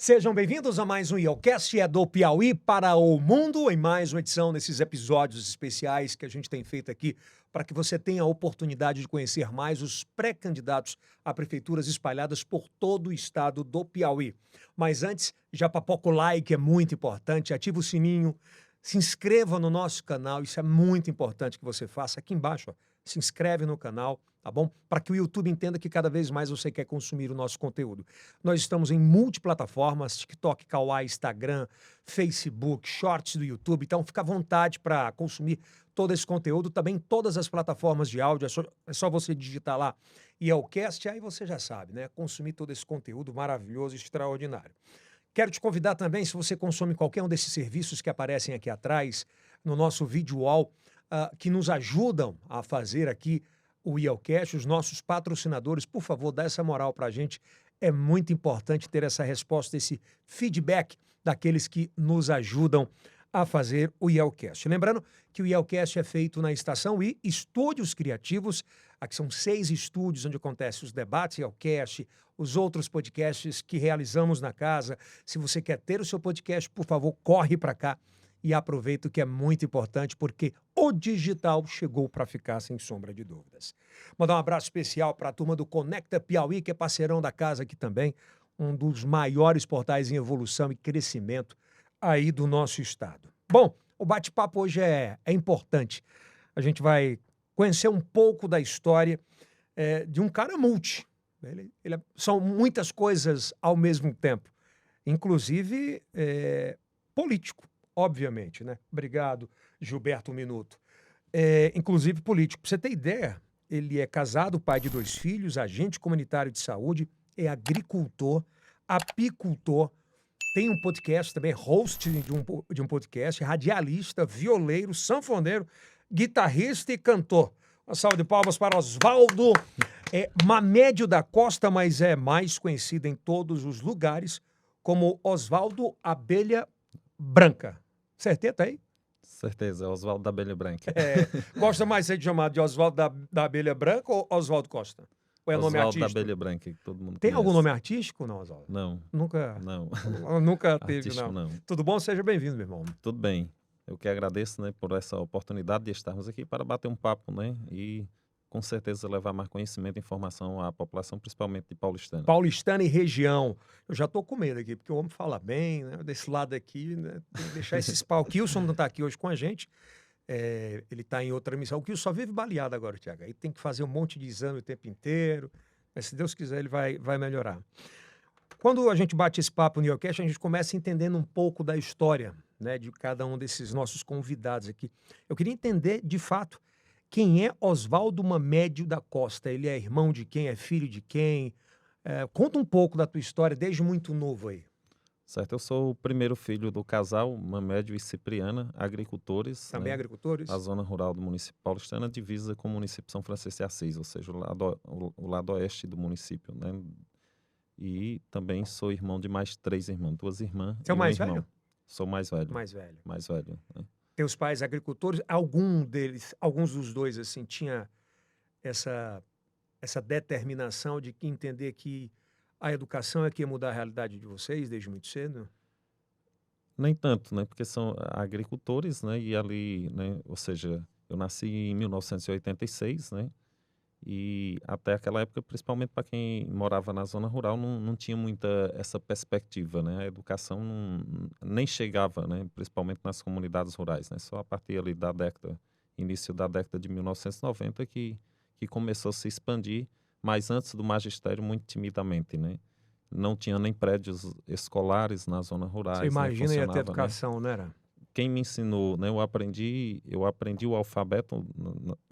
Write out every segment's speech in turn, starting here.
Sejam bem-vindos a mais um IELCast, é do Piauí para o mundo, em mais uma edição desses episódios especiais que a gente tem feito aqui para que você tenha a oportunidade de conhecer mais os pré-candidatos a prefeituras espalhadas por todo o estado do Piauí. Mas antes, já papoca o like, é muito importante, ativa o sininho, se inscreva no nosso canal, isso é muito importante que você faça aqui embaixo, ó, se inscreve no canal, tá bom? Para que o YouTube entenda que cada vez mais você quer consumir o nosso conteúdo. Nós estamos em multiplataformas, TikTok, Kawaii, Instagram, Facebook, Shorts do YouTube, então fica à vontade para consumir todo esse conteúdo, também em todas as plataformas de áudio, é só você digitar lá IELCast, aí você já sabe, né? Consumir todo esse conteúdo maravilhoso e extraordinário. Quero te convidar também, se você consome qualquer um desses serviços que aparecem aqui atrás, no nosso vídeo wall, que nos ajudam a fazer aqui o IELCast, os nossos patrocinadores, por favor, dá essa moral para a gente. É muito importante ter essa resposta, esse feedback daqueles que nos ajudam a fazer o IELCast. Lembrando que o IELCast é feito na Estação I, Estúdios Criativos. Aqui são 6 estúdios onde acontecem os debates IELCast, os outros podcasts que realizamos na casa. Se você quer ter o seu podcast, por favor, corre para cá e aproveita o que é muito importante, porque o digital chegou para ficar, sem sombra de dúvidas. Mandar um abraço especial para a turma do Conecta Piauí, que é parceirão da casa aqui também, um dos maiores portais em evolução e crescimento aí do nosso estado. Bom, o bate-papo hoje é importante. A gente vai conhecer um pouco da história de um cara multi. São muitas coisas ao mesmo tempo, inclusive político. Obviamente, né? Obrigado, Gilberto Minuto. Inclusive político. Pra você ter ideia, ele é casado, pai de 2 filhos, agente comunitário de saúde, é agricultor, apicultor, tem um podcast também, host de um podcast, radialista, violeiro, sanfoneiro, guitarrista e cantor. Uma salva de palmas para Oswaldo Mamédio da Costa, mas é mais conhecido em todos os lugares como Oswaldo Abelha Branca. Certeza, tá aí? Certeza, Oswaldo da Abelha Branca. Gosta mais de ser chamado de Oswaldo da Abelha Branca ou Oswaldo Costa? Ou é nome Oswaldo da artístico? Abelha Branca, que todo mundo Tem conhece. algum nome artístico, não, Oswaldo? Não. Nunca? Não. Nunca teve, Artístico, não. não. Tudo bom? Seja bem-vindo, meu irmão. Tudo bem. Eu que agradeço, né, por essa oportunidade de estarmos aqui para bater um papo, né, e com certeza levar mais conhecimento e informação à população, principalmente de Paulistana. Paulistana e região. Eu já tô com medo aqui, porque o homem fala bem, né? Desse lado aqui, né? Tem que deixar esses pau. O Kilson não tá aqui hoje com a gente. Ele tá em outra missão. O Kilson só vive baleado agora, Tiago. Aí tem que fazer um monte de exame o tempo inteiro. Mas se Deus quiser, ele vai melhorar. Quando a gente bate esse papo no IELCast, a gente começa entendendo um pouco da história, né, de cada um desses nossos convidados aqui. Eu queria entender, de fato, quem é Oswaldo Mamédio da Costa. Ele é irmão de quem? É filho de quem? Conta um pouco da tua história desde muito novo aí. Certo, eu sou o primeiro filho do casal Mamédio e Cipriana, agricultores. Também né, agricultores? A zona rural do município paulistana divisa com o município São Francisco de Assis, ou seja, o lado oeste do município, né? E também sou irmão de mais 3 irmãs, 2 irmãs Você é o e um mais irmão. velho? Sou mais velho. Mais velho. Mais velho, né? Teus pais agricultores, alguns dos dois, assim, tinha essa determinação de entender que a educação é que ia mudar a realidade de vocês desde muito cedo? Nem tanto, né? Porque são agricultores, né? E ali, né? Ou seja, eu nasci em 1986, né? E até aquela época, principalmente para quem morava na zona rural, não tinha muita essa perspectiva, né? A educação nem chegava, né? Principalmente nas comunidades rurais, né? Só a partir ali início da década de 1990 que começou a se expandir, mas antes do magistério muito timidamente, né? Não tinha nem prédios escolares nas zonas rurais, Você né? imagina ia ter Funcionava, né? educação, né? Era? Quem me ensinou, né? Eu aprendi o alfabeto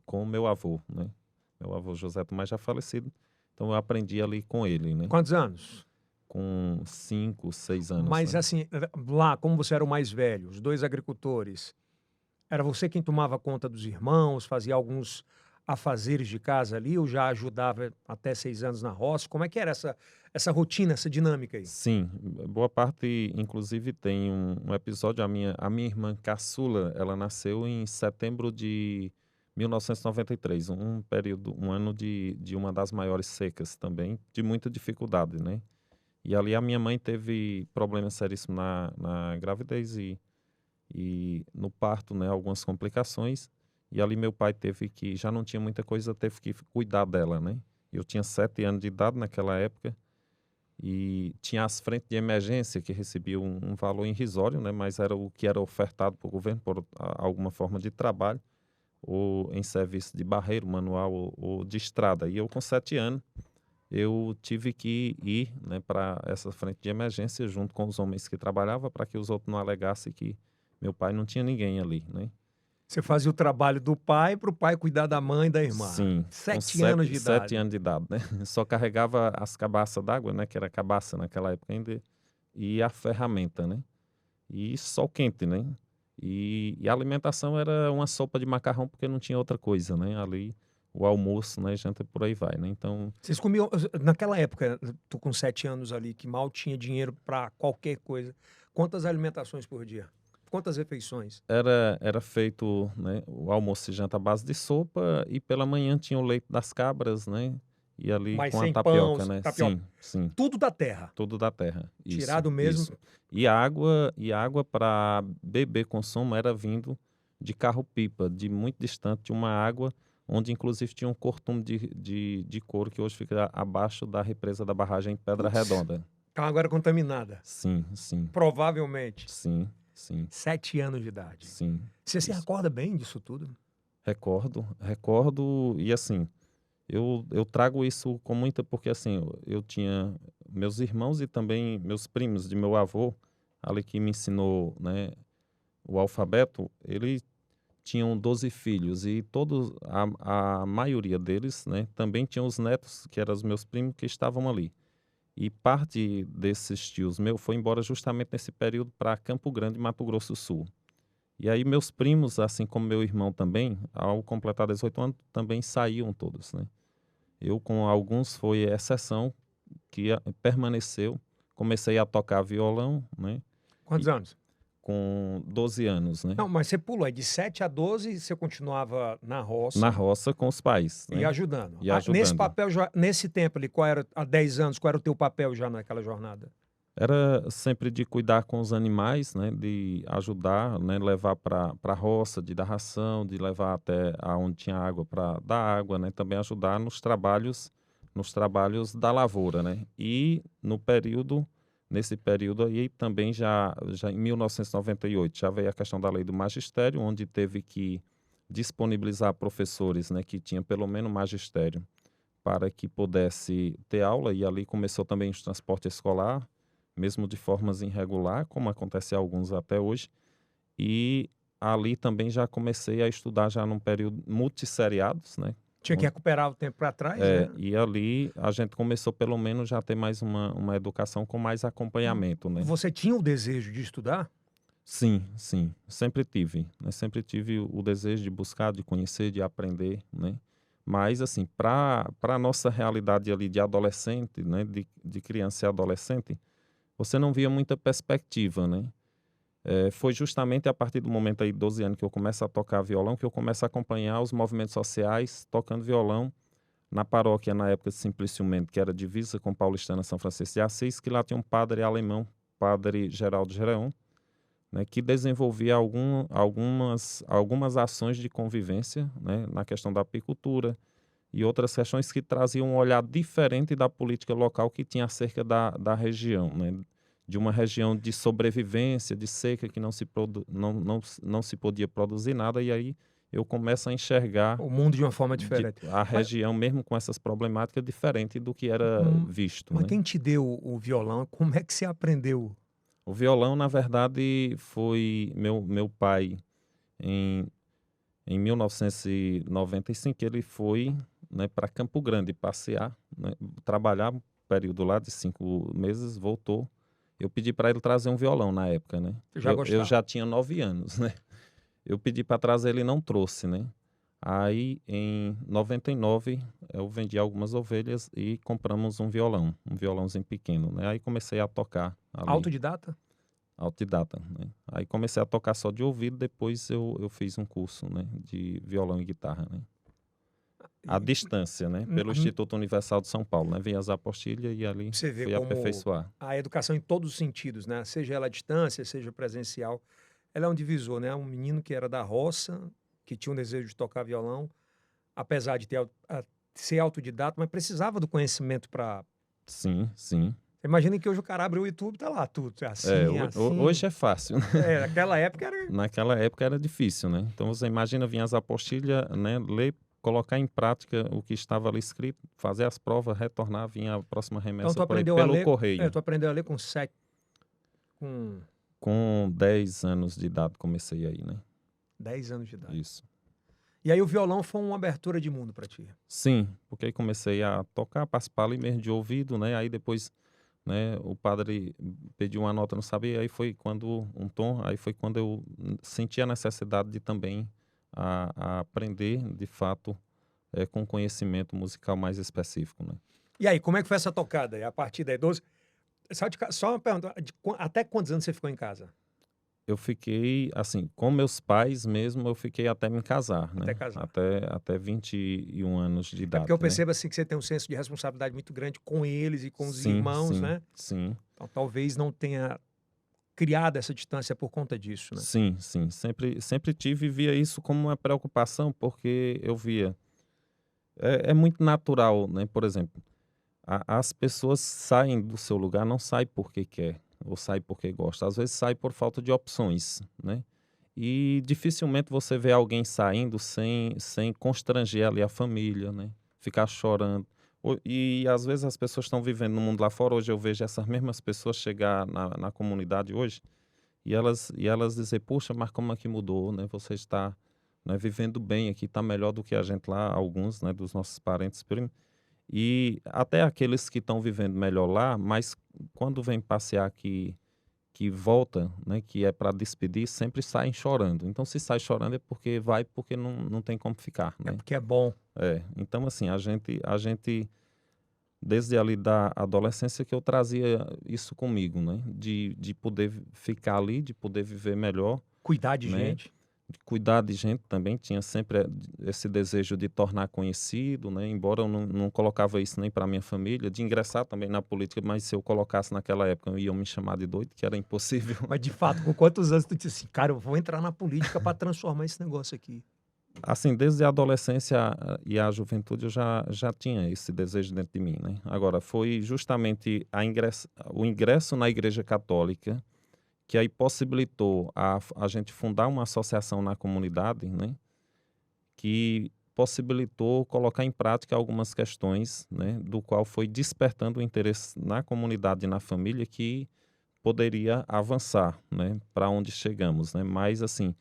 com o meu avô, né? Meu avô José Tomás já falecido, então eu aprendi ali com ele, né? Quantos anos? Com 5, 6 anos, Mas né? assim, lá, como você era o mais velho, os 2 agricultores, era você quem tomava conta dos irmãos, fazia alguns afazeres de casa ali, ou já ajudava até 6 anos na roça? Como é que era essa rotina, essa dinâmica aí? Sim, boa parte, inclusive tem um episódio, a minha irmã caçula, ela nasceu em setembro de 1993, um ano de uma das maiores secas também, de muita dificuldade, né? E ali a minha mãe teve problemas seríssimos na gravidez e no parto, né, algumas complicações. E ali meu pai teve que, já não tinha muita coisa, teve que cuidar dela, né? Eu tinha 7 anos de idade naquela época e tinha as frentes de emergência que recebiam um valor irrisório, né? Mas era o que era ofertado pelo governo por alguma forma de trabalho ou em serviço de barreiro manual ou de estrada. E eu com 7 anos, eu tive que ir, né, para essa frente de emergência junto com os homens que trabalhavam para que os outros não alegassem que meu pai não tinha ninguém ali, né? Você fazia o trabalho do pai para o pai cuidar da mãe e da irmã. Sim, com 7 anos de sete idade. anos de idade, né? Só carregava as cabaças d'água, né? Que era cabaça naquela época ainda, e a ferramenta, né? E sol quente, né? E a alimentação era uma sopa de macarrão porque não tinha outra coisa, né? Ali, o almoço, né? Janta e por aí vai, né? Então, Vocês comiam, naquela época, tu com 7 anos ali, que mal tinha dinheiro para qualquer coisa, quantas alimentações por dia? Quantas refeições? era feito, né, o almoço e janta à base de sopa e pela manhã tinha o leite das cabras, né? E ali Mas com a sem pão, tapioca, né? tapioca, Sim, sim. tudo da terra, Tudo da terra. Isso, tirado mesmo. isso. E água para beber consumo era vindo de carro-pipa, de muito distante, de uma água onde inclusive tinha um cortume de couro que hoje fica abaixo da represa da barragem Pedra Putz, Redonda. então agora contaminada, Sim, sim, provavelmente. sim, sim, 7 anos de idade. sim. Você se Isso. recorda bem disso tudo? Recordo, e assim, eu trago isso com muita, porque assim, eu tinha meus irmãos e também meus primos de meu avô, ali que me ensinou, né, o alfabeto, eles tinham 12 filhos e todos, a maioria deles, né, também tinham os netos, que eram os meus primos, que estavam ali. E parte desses tios meus foi embora justamente nesse período para Campo Grande, Mato Grosso do Sul. E aí meus primos, assim como meu irmão também, ao completar 18 anos, também saíam todos, né? Eu com alguns foi exceção, que permaneceu. Comecei a tocar violão, né? Quantos E anos? com 12 anos, né? Não, mas você pulou aí de 7 a 12, você continuava na Na roça roça com os pais, e né? ajudando. E Ah, nesse ajudando. papel, já, nesse tempo ali, qual era, há 10 anos, qual era o teu papel já naquela jornada? Era sempre de cuidar com os animais, né? De ajudar, né? Levar para a roça, de dar ração, de levar até aonde tinha água para dar água, né? Também ajudar nos trabalhos da lavoura, né? E no período, nesse período aí também já em 1998 já veio a questão da lei do magistério, onde teve que disponibilizar professores, né? Que tinha pelo menos magistério para que pudesse ter aula, e ali começou também o transporte escolar, mesmo de formas irregular, como acontece a alguns até hoje. E ali também já comecei a estudar já num período multisseriados, né? Tinha que recuperar o tempo para trás, né? E ali a gente começou pelo menos já a ter mais uma educação com mais acompanhamento, né? Você tinha o desejo de estudar? Sim, sim, sempre tive, né? Sempre tive o desejo de buscar, de conhecer, de aprender, né? Mas, assim, para a nossa realidade ali de adolescente, né? De criança e adolescente, você não via muita perspectiva, né? Foi justamente a partir do momento aí, 12 anos, que eu começo a tocar violão, que eu começo a acompanhar os movimentos sociais, tocando violão na paróquia, na época de Simplício Mendes, que era divisa com Paulistana São Francisco de Assis, que lá tinha um padre alemão, padre Geraldo Gereon, né, que desenvolvia algumas ações de convivência, né, na questão da apicultura e outras questões que traziam um olhar diferente da política local que tinha acerca da região, né, de uma região de sobrevivência, de seca, que não se podia produzir nada, e aí eu começo a enxergar O mundo de uma forma diferente. a Mas, região, mesmo com essas problemáticas, diferente do que era hum, visto, mas né? quem te deu o violão? Como é que você aprendeu? O violão, na verdade, foi meu pai, em, em 1995, ele foi, né, para Campo Grande passear, né, trabalhar um período lá de 5 meses, voltou. Eu pedi para ele trazer um violão na época, né? Você já Eu gostava? já tinha 9 anos, né? Eu pedi para trazer, ele não trouxe, né? Aí, em 99, eu vendi algumas ovelhas e compramos um violãozinho pequeno, né? Aí comecei a tocar ali, Autodidata? autodidata, né? Aí comecei a tocar só de ouvido, depois eu fiz um curso, né, de violão e guitarra, né? à distância, né? Pelo Instituto Universal de São Paulo, né? Vias Apostilha e ali Você vê fui como aperfeiçoar. a educação em todos os sentidos, né? Seja ela à distância, seja presencial, ela é um divisor, né? Um menino que era da roça, que tinha um desejo de tocar violão, apesar de ser autodidata, mas precisava do conhecimento para. Sim, sim. Imagina que hoje o cara abre o YouTube, tá lá tudo, assim, Hoje assim. é fácil. Naquela época era. Naquela época era difícil, né? Então você imagina Vias Apostilha, né? Ler, colocar em prática o que estava ali escrito, fazer as provas, retornar, vinha a próxima Então remessa tu por aí, aprendeu a pelo ler. correio. Tu aprendeu a ler com 7. Com Com 10 anos de idade comecei aí, né? 10 anos de idade. Isso. E aí o violão foi uma abertura de mundo para ti. Sim, porque aí comecei a tocar, participar ali mesmo de ouvido, né? Aí depois, né, o padre pediu uma nota, não sabia, aí foi quando um tom, aí foi quando eu senti a necessidade de também a aprender, de fato, com conhecimento musical mais específico, né? E aí, como é que foi essa tocada? A partir daí, 12. Só uma pergunta, até quantos anos você ficou em casa? Eu fiquei, assim, com meus pais mesmo, eu fiquei até me casar, Até né? casar. Até 21 anos de É porque idade, eu né? percebo assim que você tem um senso de responsabilidade muito grande com eles e com os Sim, irmãos, sim, né? sim. Então talvez não tenha criado essa distância por conta disso, né? Sim, sim. Sempre tive e via isso como uma preocupação, porque eu via. É muito natural, né? Por exemplo, as pessoas saem do seu lugar, não saem porque quer, ou saem porque gosta. Às vezes sai por falta de opções, né? E dificilmente você vê alguém saindo sem constranger ali a família, né? Ficar chorando. E às vezes as pessoas estão vivendo no mundo lá fora. Hoje eu vejo essas mesmas pessoas chegar na comunidade hoje e elas dizer, puxa, mas como é que mudou, né? Você está, né, vivendo bem aqui, está melhor do que a gente lá, alguns, né, dos nossos parentes, primos. E até aqueles que estão vivendo melhor lá, mas quando vem passear aqui, que volta, né, que é para despedir, sempre saem chorando. Então, se sai chorando é porque vai, porque não tem como ficar, É né? porque é bom. Então, assim, a gente desde ali da adolescência que eu trazia isso comigo, né? De poder ficar ali, de poder viver melhor, Cuidar de né? gente. De cuidar de gente também, tinha sempre esse desejo de tornar conhecido, né? Embora eu não colocava isso nem para minha família, de ingressar também na política, mas se eu colocasse naquela época, iam me chamar de doido, que era impossível. Mas de fato, com quantos anos tu disse assim, cara, eu vou entrar na política para transformar esse negócio aqui? Assim, desde a adolescência e a juventude eu já tinha esse desejo dentro de mim, né? Agora, foi justamente o ingresso na Igreja Católica que aí possibilitou a gente fundar uma associação na comunidade, né? Que possibilitou colocar em prática algumas questões, né? Do qual foi despertando o interesse na comunidade e na família que poderia avançar, né? Para onde chegamos, né? Mas, assim,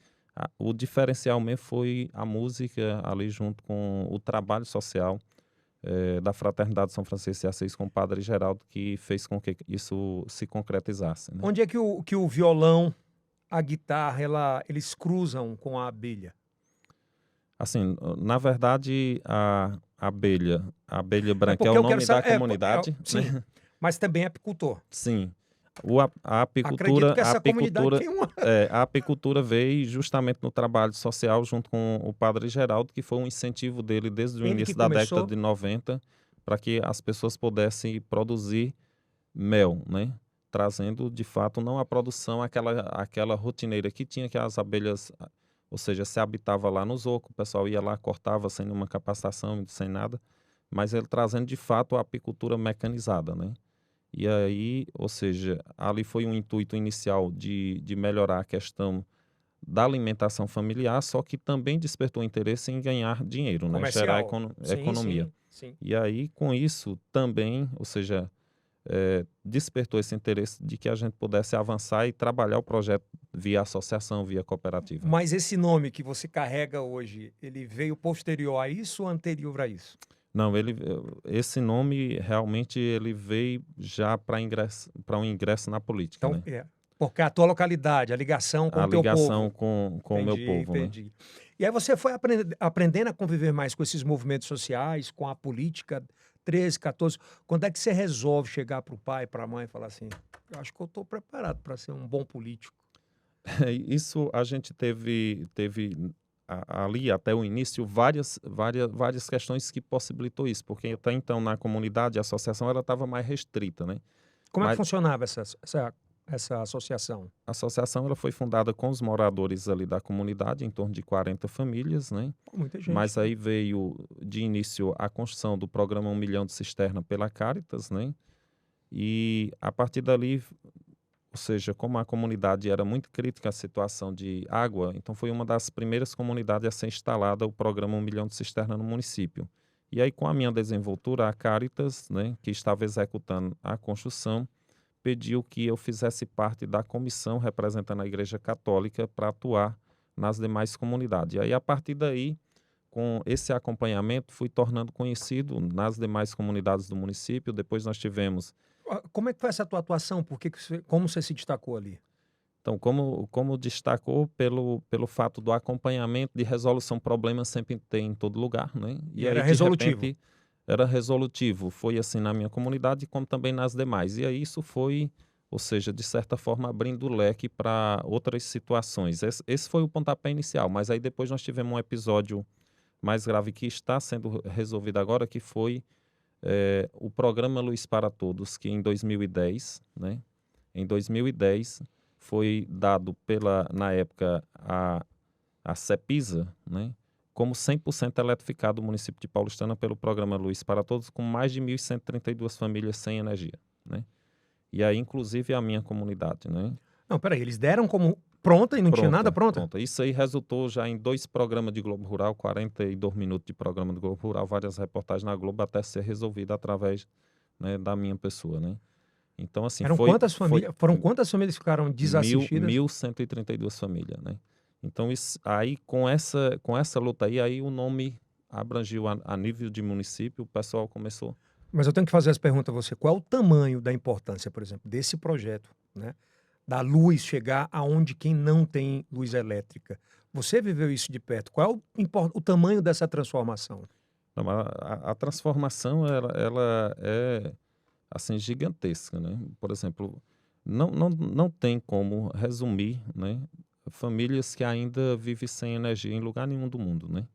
o diferencial mesmo foi a música ali junto com o trabalho social da Fraternidade São Francisco de Assis com o Padre Geraldo, que fez com que isso se concretizasse, né? Onde é que o violão, a guitarra, eles cruzam com a abelha? Assim, na verdade, a abelha É branca é porque o eu quero nome da saber. comunidade, Sim, né? mas também é apicultor. Sim. Acredito que A essa comunidade apicultura, tem uma. a apicultura veio justamente no trabalho social junto com o Padre Geraldo, que foi um incentivo dele desde o Ele que início da década começou. de 90, para que as pessoas pudessem produzir mel, né? Trazendo, de fato, não a produção, aquela rotineira que tinha, que as abelhas, ou seja, se habitava lá nos ocos, o pessoal ia lá, cortava sem nenhuma capacitação, sem nada, mas ele trazendo, de fato, a apicultura mecanizada, né? E aí, ou seja, ali foi um intuito inicial de melhorar a questão da alimentação familiar, só que também despertou interesse em ganhar dinheiro, né? Gerar Comercial. Sim, economia. sim, sim. E aí, com isso, também, ou seja, despertou esse interesse de que a gente pudesse avançar e trabalhar o projeto via associação, via cooperativa. Mas esse nome que você carrega hoje, ele veio posterior a isso ou anterior a isso? Não, esse nome realmente ele veio já para um ingresso na política, Então, né? porque a tua localidade, a ligação com A o teu ligação povo. com o meu Entendi, povo, né? entendi. E aí você foi aprendendo a conviver mais com esses movimentos sociais, com a política, 13, 14. Quando é que você resolve chegar para o pai, para a mãe e falar assim, eu acho que eu estou preparado para ser um bom político? Isso a gente teve ali até o início várias questões que possibilitou isso, porque até então na comunidade a associação ela estava mais restrita, né? Como é que Mas funcionava essa associação? a associação ela foi fundada com os moradores ali da comunidade, em torno de 40 famílias, né? Pô, muita gente. Mas aí veio de início a construção do programa 1 milhão de cisterna pela Caritas, né? E a partir dali, ou seja, como a comunidade era muito crítica à situação de água, então foi uma das primeiras comunidades a ser instalada o programa 1 milhão de cisterna no município. E aí, com a minha desenvoltura, a Caritas, né, que estava executando a construção, pediu que eu fizesse parte da comissão representando a Igreja Católica para atuar nas demais comunidades. E aí, a partir daí, com esse acompanhamento, fui tornando conhecido nas demais comunidades do município. Depois nós tivemos. Como é que foi essa tua atuação? Como você se destacou ali? Então, como destacou pelo fato do acompanhamento de resolução de problemas sempre tem em todo lugar, né? E E aí, era de resolutivo. repente, era resolutivo. Foi assim na minha comunidade, como também nas demais. E aí isso foi, ou seja, de certa forma, abrindo o leque para outras situações. Esse foi o pontapé inicial, mas aí depois nós tivemos um episódio mais grave que está sendo resolvido agora, que foi o programa Luz para Todos, que em 2010, né? Em 2010 foi dado na época, a CEPISA, né? Como 100% eletrificado o município de Paulistana pelo programa Luz para Todos, com mais de 1.132 famílias sem energia, né? E aí, inclusive, a minha comunidade, né? Não, peraí, eles deram como pronta e não tinha nada pronta? Pronta. Isso aí resultou já em 2 programas de Globo Rural, 42 minutos de programa do Globo Rural, várias reportagens na Globo, até ser resolvido através, né, da minha pessoa, né? Então, assim, Foram quantas famílias que ficaram desassistidas? 1.132 famílias, né? Então, aí, com essa luta aí o nome abrangiu a nível de município, o pessoal começou. Mas eu tenho que fazer essa pergunta a você. Qual é o tamanho da importância, por exemplo, desse projeto, né? Da luz chegar aonde quem não tem luz elétrica? Você viveu isso de perto. Qual é o tamanho dessa transformação? Não, a transformação, ela é, assim, gigantesca, né? Por exemplo, não tem como resumir, né, famílias que ainda vivem sem energia em lugar nenhum do mundo, né?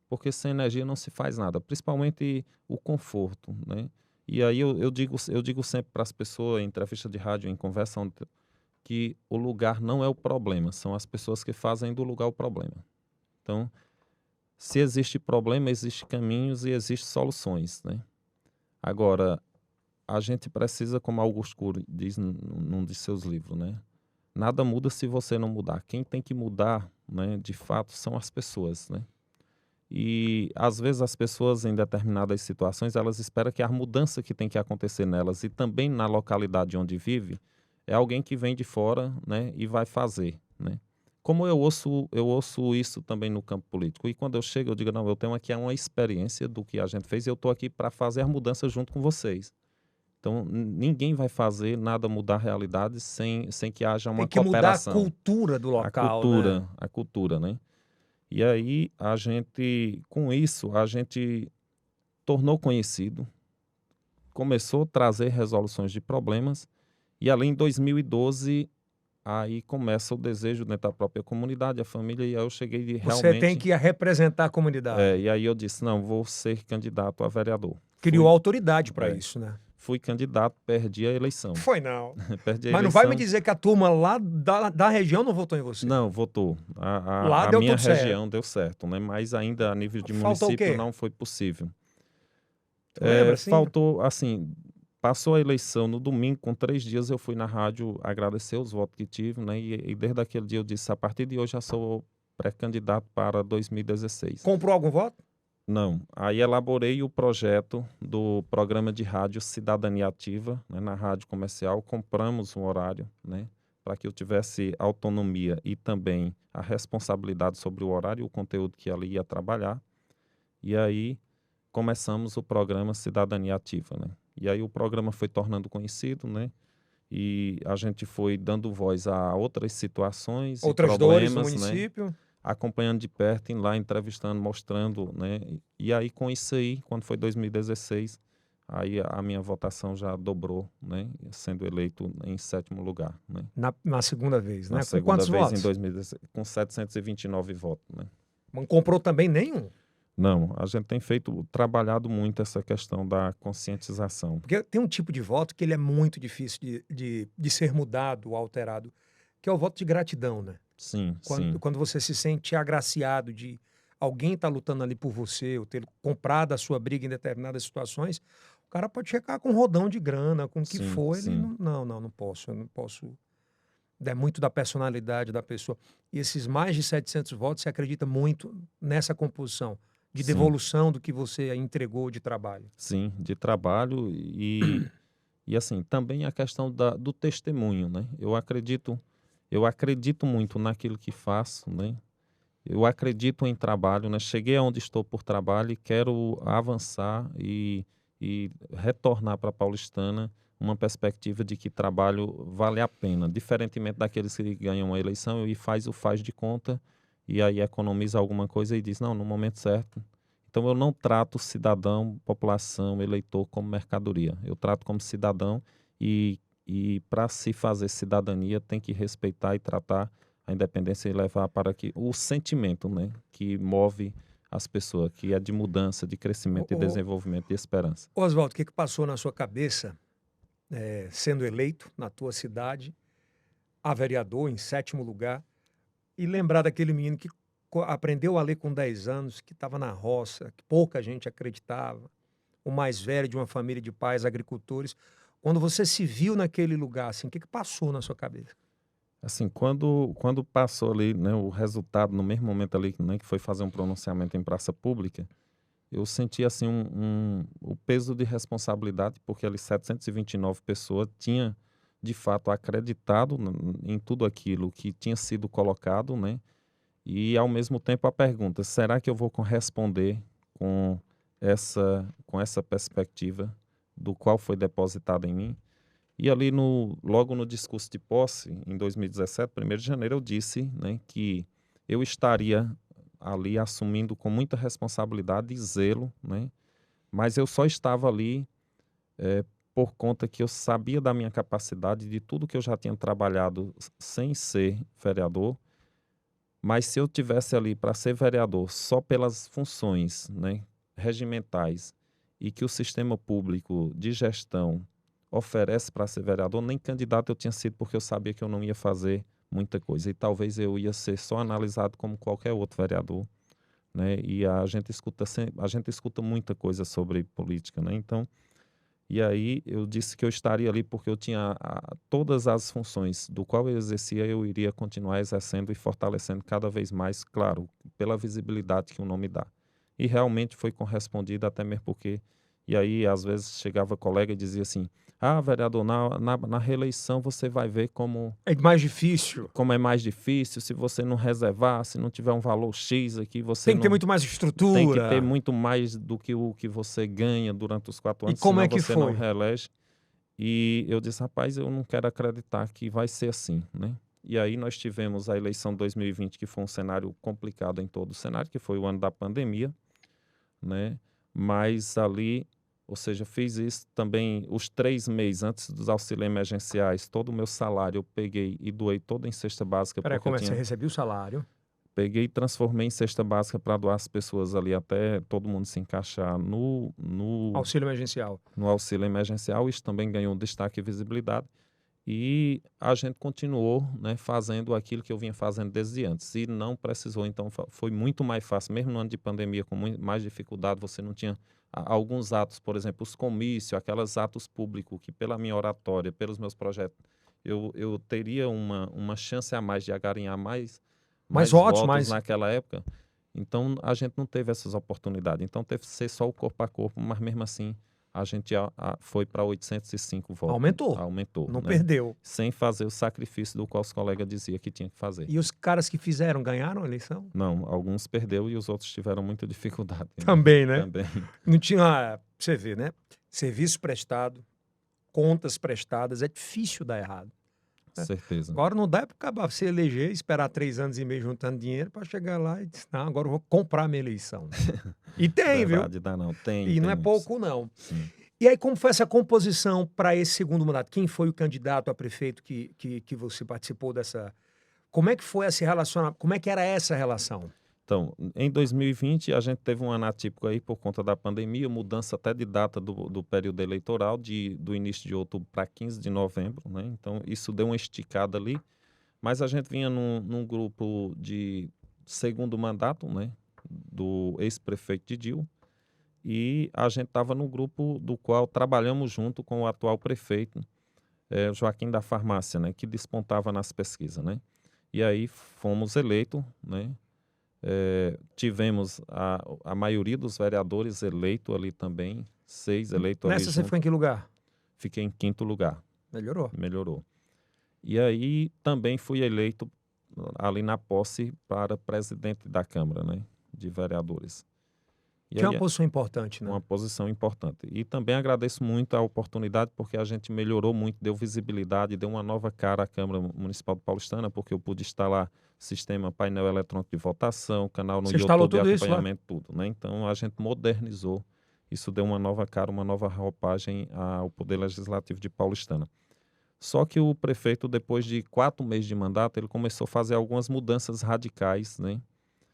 Porque sem energia não se faz nada, principalmente o conforto, né? E aí eu digo sempre para as pessoas, em entrevista de rádio, em conversa, que o lugar não é o problema, são as pessoas que fazem do lugar o problema. Então, se existe problema, existem caminhos e existem soluções, né? Agora, a gente precisa, como Augusto Cury diz num de seus livros, né? Nada muda se você não mudar. Quem tem que mudar, né, de fato, são as pessoas, né? E, às vezes, as pessoas, em determinadas situações, elas esperam que a mudança que tem que acontecer nelas e também na localidade onde vive é alguém que vem de fora, né, e vai fazer, né? Como eu ouço isso também no campo político. E quando eu chego, eu digo, não, eu tenho aqui uma experiência do que a gente fez e eu estou aqui para fazer a mudança junto com vocês. Então, ninguém vai fazer nada mudar a realidade sem que haja uma cooperação. Tem que mudar a cultura do local, né? A cultura, né? E aí, com isso, a gente tornou conhecido, começou a trazer resoluções de problemas, e ali em 2012, aí começa o desejo dentro da própria comunidade, a família, e aí eu cheguei de realmente... Você tem que representar a comunidade. E aí eu disse, não, vou ser candidato a vereador. Criou autoridade para isso, né? Fui candidato, perdi a eleição. Foi não. Perdi a Mas eleição. não vai me dizer que a turma lá da região não votou em você? Não, votou. Lá a deu minha tudo certo. região deu certo, né? Mas ainda a nível de Faltou o município quê? não foi possível. Lembra, assim? Faltou, assim, passou a eleição no domingo, com 3 dias eu fui na rádio agradecer os votos que tive, né? E desde aquele dia eu disse, a partir de hoje já sou pré-candidato para 2016. Comprou algum voto? Não. Aí elaborei o projeto do programa de rádio Cidadania Ativa, né, na rádio comercial. Compramos um horário, né, para que eu tivesse autonomia e também a responsabilidade sobre o horário e o conteúdo que ali ia trabalhar. E aí começamos o programa Cidadania Ativa, né? E aí o programa foi tornando conhecido, né? E a gente foi dando voz a outras situações Outras e problemas, dores do município. né? Acompanhando de perto, indo lá entrevistando, mostrando, né? E aí com isso aí, quando foi 2016, aí a minha votação já dobrou, né? Sendo eleito em 7º lugar, né? Na segunda vez, né? Na Com segunda quantos vez votos? em 2016, com 729 votos, né? Não comprou também nenhum. Não, a gente tem trabalhado muito essa questão da conscientização. Porque tem um tipo de voto que ele é muito difícil de ser mudado ou alterado, que é o voto de gratidão, né? Sim, Quando, sim, quando você se sente agraciado de alguém estar lutando ali por você, ou ter comprado a sua briga em determinadas situações, o cara pode chegar com um rodão de grana, com o que sim, for, ele sim, não posso, eu não posso. É muito da personalidade da pessoa. E esses mais de 700 votos, você acredita muito nessa composição de sim, devolução do que você entregou de trabalho. sim, de trabalho e assim, também a questão do testemunho, né? Eu acredito muito naquilo que faço, né? Eu acredito em trabalho, né? Cheguei aonde estou por trabalho e quero avançar e retornar para a Paulistana uma perspectiva de que trabalho vale a pena, diferentemente daqueles que ganham a eleição e faz de conta e aí economiza alguma coisa e diz, não, no momento certo. Então eu não trato cidadão, população, eleitor como mercadoria. Eu trato como cidadão e para se fazer cidadania tem que respeitar e tratar a independência e levar para que o sentimento, né, que move as pessoas, que é de mudança, de crescimento, de Ô, desenvolvimento, de esperança. Oswaldo, o que passou na sua cabeça, sendo eleito na tua cidade, a vereador em sétimo lugar, e lembrar daquele menino que aprendeu a ler com 10 anos, que estava na roça, que pouca gente acreditava, o mais velho de uma família de pais agricultores. Quando você se viu naquele lugar, assim, o que passou na sua cabeça? Assim, quando passou ali, né, o resultado, no mesmo momento ali, né, que foi fazer um pronunciamento em praça pública, eu senti assim o peso de responsabilidade, porque ali 729 pessoas tinham de fato acreditado em tudo aquilo que tinha sido colocado, né? E ao mesmo tempo a pergunta, será que eu vou corresponder com essa perspectiva do qual foi depositada em mim? E ali logo no discurso de posse, em 2017, 1º de janeiro, eu disse, né, que eu estaria ali assumindo com muita responsabilidade e zelo, né, mas eu só estava ali por conta que eu sabia da minha capacidade, de tudo que eu já tinha trabalhado sem ser vereador, mas se eu tivesse ali para ser vereador só pelas funções, né, regimentais e que o sistema público de gestão oferece para ser vereador, nem candidato eu tinha sido porque eu sabia que eu não ia fazer muita coisa e talvez eu ia ser só analisado como qualquer outro vereador, né? E a gente escuta muita coisa sobre política, né? Então, e aí eu disse que eu estaria ali porque eu tinha todas as funções do qual eu exercia, eu iria continuar exercendo e fortalecendo cada vez mais, claro, pela visibilidade que o nome dá. E realmente foi correspondido até mesmo porque, e aí às vezes chegava colega e dizia assim, vereador, na reeleição você vai ver É mais difícil. como é mais difícil, se você não reservar, se não tiver um valor X aqui, você Tem que ter não muito mais tem que ter estrutura. muito mais do que o que você ganha durante os 4 E anos, como é senão que você não foi? reelege. E eu disse, rapaz, eu não quero acreditar que vai ser assim, né? E aí nós tivemos a eleição de 2020, que foi um cenário complicado em todo o cenário, que foi o ano da pandemia, né? Mas ali, ou seja, fiz isso também os 3 meses antes dos auxílios emergenciais, todo o meu salário eu peguei e doei todo em cesta básica, Peraí, porque eu como é que você tinha recebeu o salário? peguei e transformei em cesta básica para doar às pessoas ali até todo mundo se encaixar Auxílio emergencial. no auxílio emergencial. Isso também ganhou destaque e visibilidade. E a gente continuou, né, fazendo aquilo que eu vinha fazendo desde antes. E não precisou, então foi muito mais fácil, mesmo no ano de pandemia, com mais dificuldade, você não tinha alguns atos, por exemplo, os comícios, aqueles atos públicos que pela minha oratória, pelos meus projetos, eu teria uma chance a mais de agarinhar Mais mais votos, votos mais. naquela época. Então a gente não teve essas oportunidades. Então teve que ser só o corpo a corpo, mas mesmo assim a gente foi para 805 votos. Aumentou. Aumentou, Não né? perdeu. Sem fazer o sacrifício do qual os colegas diziam que tinha que fazer. E os caras que fizeram ganharam a eleição? Não, alguns perdeu e os outros tiveram muita dificuldade, né? Também, né? Também, Não tinha. Você vê, né? Serviço prestado, contas prestadas, é difícil dar errado. Né? certeza. Agora não dá para acabar você eleger, esperar 3 anos e meio juntando dinheiro para chegar lá e dizer, não, agora eu vou comprar minha eleição. E tem, viu? Verdade, dá não. Tem, E não é tem. pouco, não. Sim. E aí, como foi essa composição para esse segundo mandato? Quem foi o candidato a prefeito que você participou dessa? Como é que foi esse relacionamento? Como é que era essa relação? Então, em 2020, a gente teve um ano atípico aí por conta da pandemia, mudança até de data do período eleitoral, do início de outubro para 15 de novembro, né? Então, isso deu uma esticada ali, mas a gente vinha num grupo de segundo mandato, né? Do ex-prefeito Didil, e a gente estava no grupo do qual trabalhamos junto com o atual prefeito, Joaquim da Farmácia, né? Que despontava nas pesquisas, né? E aí fomos eleitos, né? Tivemos a maioria dos vereadores eleitos ali também, 6 eleitos ali Nessa você junto. foi em que lugar? Fiquei em 5º lugar, Melhorou. melhorou. E aí também fui eleito ali na posse para presidente da Câmara, né, de Vereadores. E Que é aí uma posição importante, né? uma posição importante. E também agradeço muito a oportunidade, porque a gente melhorou muito, deu visibilidade, deu uma nova cara à Câmara Municipal de Paulistana, porque eu pude instalar sistema painel eletrônico de votação, canal no Você instalou YouTube, tudo isso lá? acompanhamento, tudo, né? Então a gente modernizou. Isso deu uma nova cara, uma nova roupagem ao Poder Legislativo de Paulistana. Só que o prefeito, depois de 4 meses de mandato, ele começou a fazer algumas mudanças radicais, né?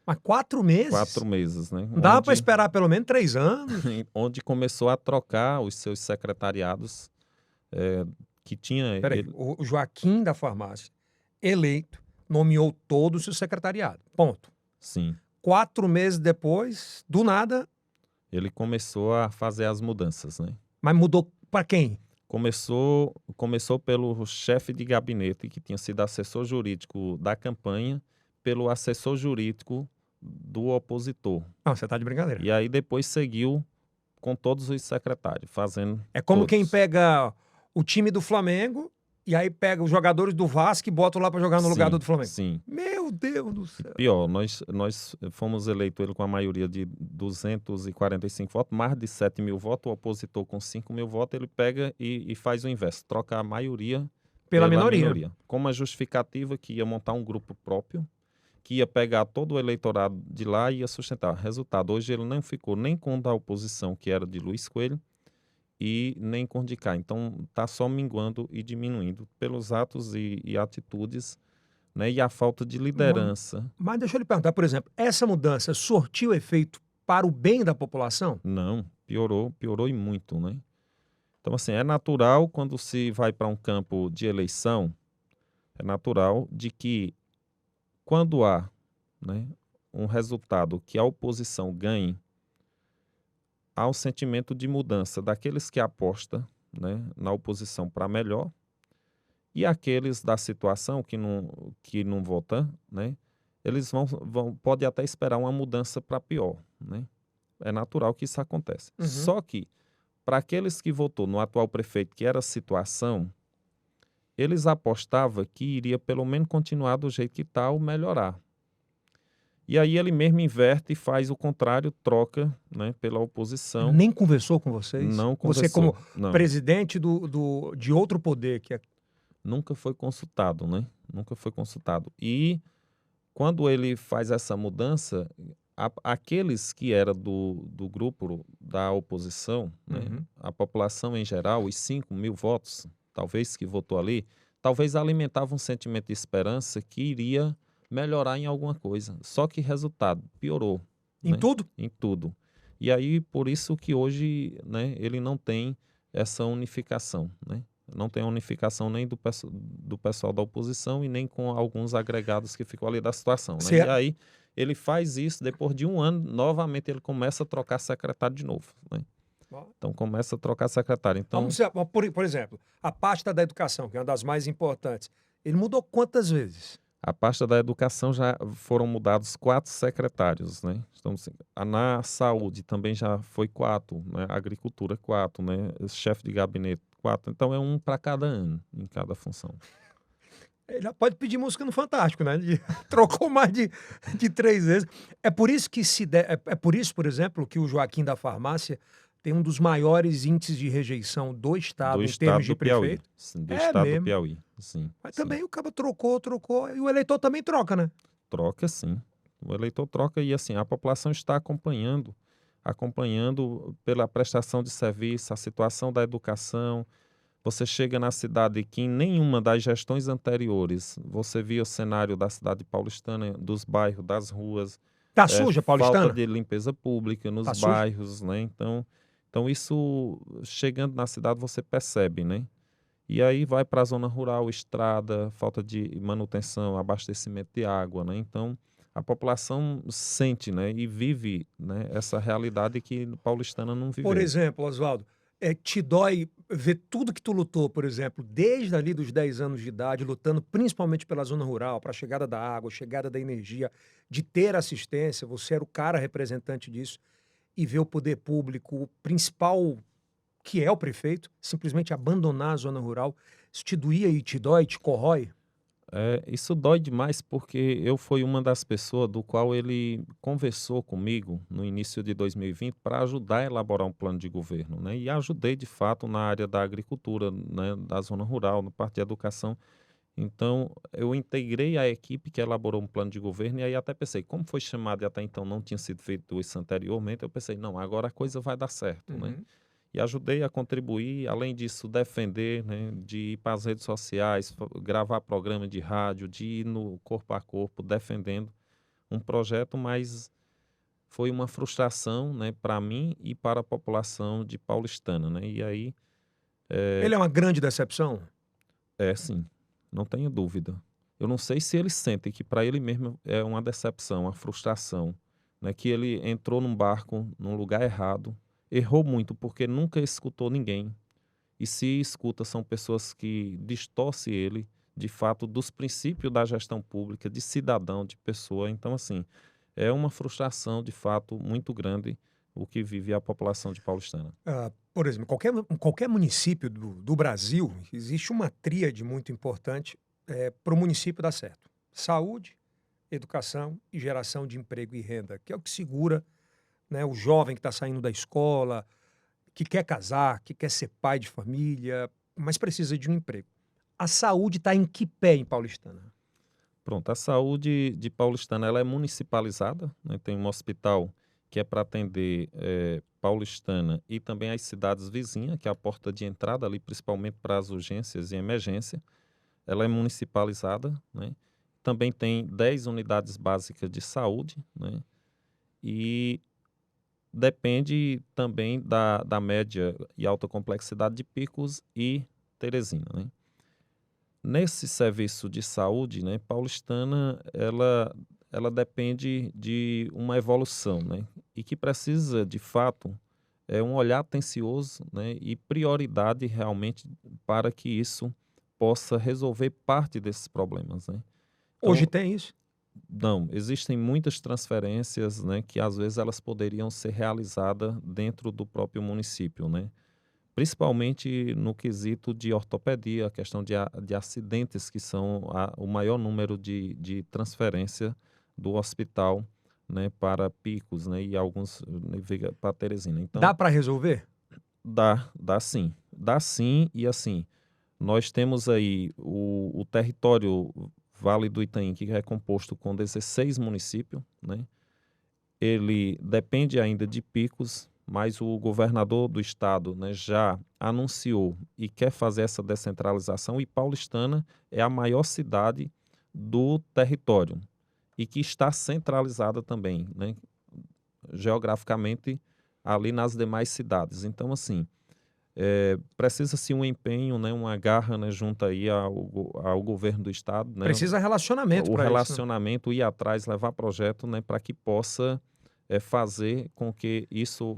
Mas 4 meses? 4 meses, né? Não dava para esperar pelo menos 3 anos? Onde começou a trocar os seus secretariados, que tinha... Peraí, o Joaquim da Farmácia, eleito, nomeou todo o seu secretariado. Ponto. Sim. 4 meses depois, do nada, Ele começou a fazer as mudanças, né? mas mudou para quem? Começou pelo chefe de gabinete, que tinha sido assessor jurídico da campanha, pelo assessor jurídico do opositor. Não, você tá de brincadeira. E aí depois seguiu com todos os secretários, fazendo É como quem todos. pega o time do Flamengo e aí pega os jogadores do Vasco e bota lá para jogar no lugar Sim, do Flamengo. sim. Meu Deus do céu. Pior, nós fomos eleitos ele com a maioria de 245 votos, mais de 7 mil votos, o opositor com 5 mil votos, ele pega e faz o inverso, troca a maioria Pela minoria. com uma justificativa que ia montar um grupo próprio, que ia pegar todo o eleitorado de lá e ia sustentar. Resultado, hoje ele não ficou nem com o da oposição, que era de Luiz Coelho, e nem com o de cá. Então, está só minguando e diminuindo pelos atos e atitudes, né, e a falta de liderança. Mas deixa eu lhe perguntar, por exemplo, essa mudança surtiu efeito para o bem da população? Não, piorou e muito, né? Então, assim, é natural quando se vai para um campo de eleição, é natural de que quando há, né, um resultado que a oposição ganhe, há um sentimento de mudança daqueles que apostam, né, na oposição para melhor, e aqueles da situação que não votam, né, eles podem até esperar uma mudança para pior, né? É natural que isso aconteça. Uhum. Só que, para aqueles que votou no atual prefeito, que era a situação, eles apostavam que iria pelo menos continuar do jeito que está ou melhorar. E aí ele mesmo inverte e faz o contrário, troca, né, pela oposição. Nem conversou com vocês? Não Você conversou. como Não. presidente de outro poder, que é... Nunca foi consultado, né? Nunca foi consultado. E quando ele faz essa mudança, aqueles que eram do grupo da oposição, né, Uhum. a população em geral, os 5 mil votos, talvez que votou ali, talvez alimentava um sentimento de esperança que iria melhorar em alguma coisa. Só que resultado, piorou. Em né? tudo? Em tudo. E aí, por isso que hoje, né, ele não tem essa unificação, né? Não tem a unificação nem do pessoal da oposição e nem com alguns agregados que ficam ali da situação, né? E aí ele faz isso, depois de um ano, novamente ele começa a trocar secretário de novo, né? Então começa a trocar secretário. Então, por exemplo, a pasta da educação, que é uma das mais importantes, ele mudou quantas vezes? a pasta da educação já foram mudados 4 secretários, né? Então, assim, na saúde também já foi 4, né? Agricultura 4, né? Chefe de gabinete 4. Então é um para cada ano, em cada função. Ele já pode pedir música no Fantástico, né? Trocou mais de 3 vezes. É por isso que é por isso, por exemplo, que o Joaquim da Farmácia tem um dos maiores índices de rejeição do estado em termos de prefeito. Sim, do estado mesmo. do Piauí, sim. Mas sim. também o cara trocou, e o eleitor também troca, né? Troca, sim. O eleitor troca e, assim, a população está acompanhando pela prestação de serviço, a situação da educação. Você chega na cidade que em nenhuma das gestões anteriores você via o cenário da cidade paulistana, dos bairros, das ruas, Tá suja, falta Paulistana? de limpeza pública Tá nos suja? bairros, né? Então isso, chegando na cidade, você percebe, né? E aí vai para a zona rural, estrada, falta de manutenção, abastecimento de água, né? Então a população sente, né? E vive, né? Essa realidade que Paulistana não Por viveu. exemplo, Oswaldo, te dói ver tudo que tu lutou, por exemplo, desde ali dos 10 anos de idade, lutando principalmente pela zona rural, para a chegada da água, chegada da energia, de ter assistência, você era o cara representante disso, e ver o poder público, o principal, que é o prefeito, simplesmente abandonar a zona rural. Isso te doía e te dói, te corrói? Isso dói demais porque eu fui uma das pessoas do qual ele conversou comigo no início de 2020 para ajudar a elaborar um plano de governo, né? E ajudei de fato na área da agricultura, né? Da zona rural, na parte de educação. Então, eu integrei a equipe que elaborou um plano de governo e aí até pensei, como foi chamado e até então não tinha sido feito isso anteriormente, eu pensei, não, agora a coisa vai dar certo, né? Uhum. E ajudei a contribuir, além disso, defender, né, de ir para as redes sociais, gravar programa de rádio, de ir no corpo a corpo defendendo um projeto, mas foi uma frustração, né, para mim e para a população de Paulistana, né? E aí, Ele é uma grande decepção? sim, não tenho dúvida. Eu não sei se ele sente que para ele mesmo é uma decepção, uma frustração, né, que ele entrou num barco, num lugar errado, errou muito porque nunca escutou ninguém. E se escuta, são pessoas que distorcem ele, de fato, dos princípios da gestão pública, de cidadão, de pessoa. Então, assim, é uma frustração, de fato, muito grande o que vive a população de Paulistana. Por exemplo, qualquer município do Brasil, existe uma tríade muito importante para o município dar certo: saúde, educação e geração de emprego e renda, que é o que segura, né, o jovem que está saindo da escola, que quer casar, que quer ser pai de família, mas precisa de um emprego. A saúde está em que pé em Paulistana? Pronto, a saúde de Paulistana ela é municipalizada, né? Tem um hospital que é para atender Paulistana e também as cidades vizinhas, que é a porta de entrada ali, principalmente para as urgências e emergência. Ela é municipalizada, né? Também tem 10 unidades básicas de saúde, né? E depende também da média e alta complexidade de Picos e Teresina, né? Nesse serviço de saúde, né, Paulistana, ela depende de uma evolução, né? E que precisa, de fato, um olhar atencioso, né, e prioridade realmente para que isso possa resolver parte desses problemas, né? Hoje Então, tem isso? não, existem muitas transferências, né, que às vezes elas poderiam ser realizadas dentro do próprio município, né? Principalmente no quesito de ortopedia, a questão de acidentes, que são o maior número de transferência do hospital, né, para Picos, né, e alguns para Teresina. Dá Então, para resolver? dá sim. Dá sim, e assim, nós temos aí o território Vale do Itaim, que é composto com 16 municípios, né? Ele depende ainda de Picos, mas o governador do estado, né, já anunciou e quer fazer essa descentralização, e Paulistana é a maior cidade do território e que está centralizada também, né, geograficamente ali nas demais cidades. Então, assim, precisa-se um empenho, né, uma garra, né, junto aí ao governo do estado, né, Precisa relacionamento o para isso, né? relacionamento, ir atrás, levar projeto, né, para que possa fazer com que isso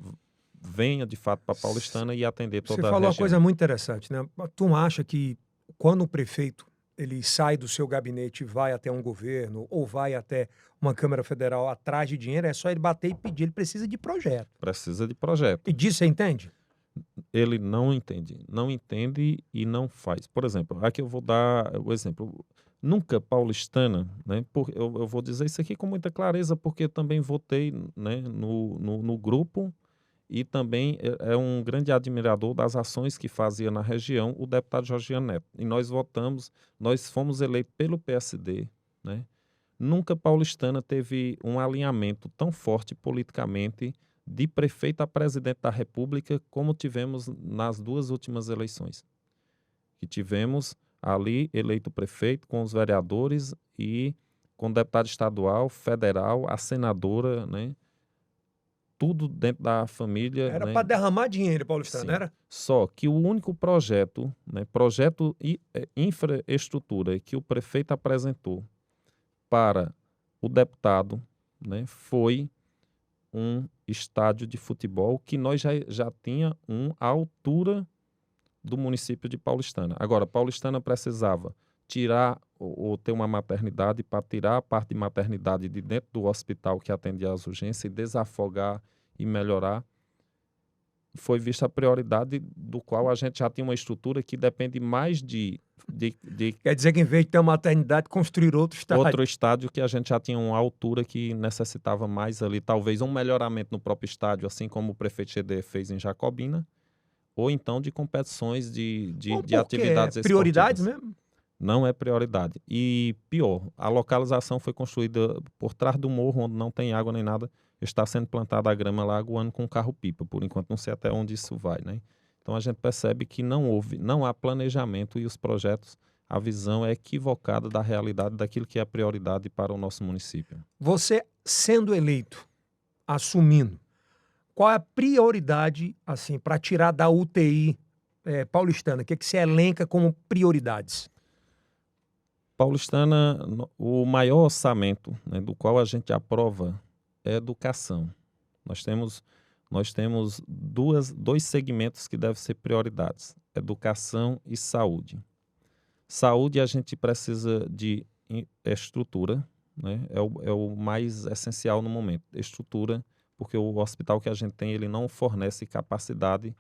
venha de fato para Paulistana e atender Você toda a falou uma coisa região. muito interessante, né? Tu acha que quando o prefeito ele sai do seu gabinete e vai até um governo ou vai até uma Câmara Federal atrás de dinheiro, é só ele bater e pedir, ele precisa de projeto. Precisa de projeto. E disso você entende? Ele não entende e não faz. Por exemplo, aqui eu vou dar o exemplo. Nunca Paulistana, né? Eu vou dizer isso aqui com muita clareza, porque eu também votei, né, no grupo e também é um grande admirador das ações que fazia na região o deputado Jorgiano Neto. E nós votamos, nós fomos eleitos pelo PSD, né? Nunca Paulistana teve um alinhamento tão forte politicamente de prefeito a presidente da República como tivemos nas duas últimas eleições. Que tivemos ali eleito prefeito com os vereadores e com deputado estadual, federal, a senadora, né? Tudo dentro da família, Era né? para derramar dinheiro, Paulistano, Sim. era? Só que o único projeto, né, projeto e infraestrutura que o prefeito apresentou para o deputado, né, foi um estádio de futebol que nós já tinha à altura do município de Paulistana. Agora, Paulistana precisava tirar ou ter uma maternidade para tirar a parte de maternidade de dentro do hospital que atendia às urgências e desafogar e melhorar. Foi vista a prioridade do qual a gente já tinha uma estrutura que depende mais de Quer dizer que em vez de ter uma maternidade, construir outro estádio. outro estádio que a gente já tinha uma altura que necessitava mais ali, talvez um melhoramento no próprio estádio, assim como o prefeito GD fez em Jacobina, ou então de competições de Porque atividades prioridades esportivas. mesmo? Não é prioridade. E pior, a localização foi construída por trás do morro, onde não tem água nem nada. Está sendo plantada a grama lá aguando com carro-pipa. Por enquanto, não sei até onde isso vai, né? Então, a gente percebe que não há planejamento e os projetos, a visão é equivocada da realidade daquilo que é prioridade para o nosso município. Você sendo eleito, assumindo, qual é a prioridade, assim, para tirar da UTI paulistana? O que você elenca como prioridades? Paulistana, o maior orçamento, né, do qual a gente aprova é educação. Nós temos dois segmentos que devem ser prioridades: educação e saúde. Saúde, a gente precisa de estrutura, né? É o mais essencial no momento. Estrutura, porque o hospital que a gente tem, ele não fornece capacidade,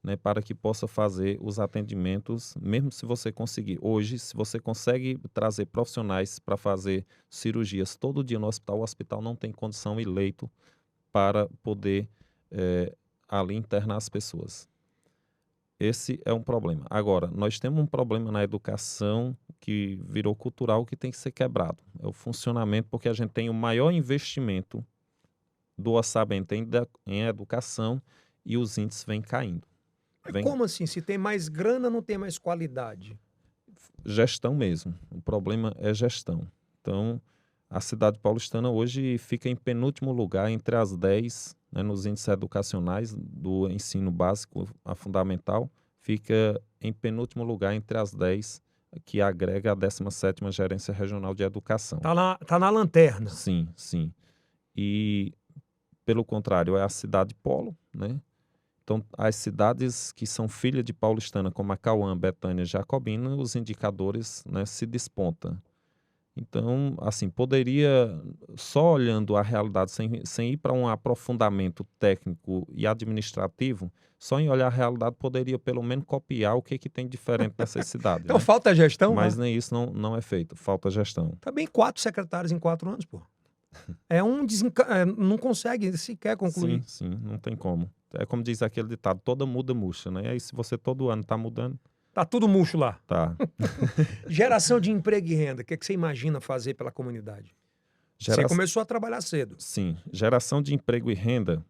né, para que possa fazer os atendimentos, mesmo se você conseguir. Hoje, se você consegue trazer profissionais para fazer cirurgias todo dia no hospital, o hospital não tem condição e leito para poder ali internar as pessoas. Esse é um problema. Agora, nós temos um problema na educação que virou cultural que tem que ser quebrado. É o funcionamento, porque a gente tem o maior investimento do orçamento em educação e os índices vêm caindo. Mas como assim? Se tem mais grana, não tem mais qualidade? Gestão mesmo. O problema é gestão. Então, a cidade paulistana hoje fica em penúltimo lugar entre as 10, né, nos índices educacionais do ensino básico a fundamental, fica em penúltimo lugar entre as 10 que agrega a 17ª Gerência Regional de Educação. Tá na lanterna. Sim, sim. E, pelo contrário, é a cidade polo, né? Então, as cidades que são filhas de Paulistana, como a Cauã, Betânia e Jacobina, os indicadores, né, se despontam. Então, assim, poderia, só olhando a realidade, sem ir para um aprofundamento técnico e administrativo, só em olhar a realidade, poderia pelo menos copiar o que tem diferente nessas cidades. Então né? falta gestão, Mas né? nem isso não é feito, falta gestão. Também 4 secretários em 4 anos, pô. Não consegue sequer concluir. Sim, não tem como. É como diz aquele ditado, toda muda murcha, né? Aí se você todo ano está mudando, Tá tudo murcho lá. tá. Geração de emprego e renda, o que você imagina fazer pela comunidade? Você começou a trabalhar cedo. Sim, geração de emprego e renda,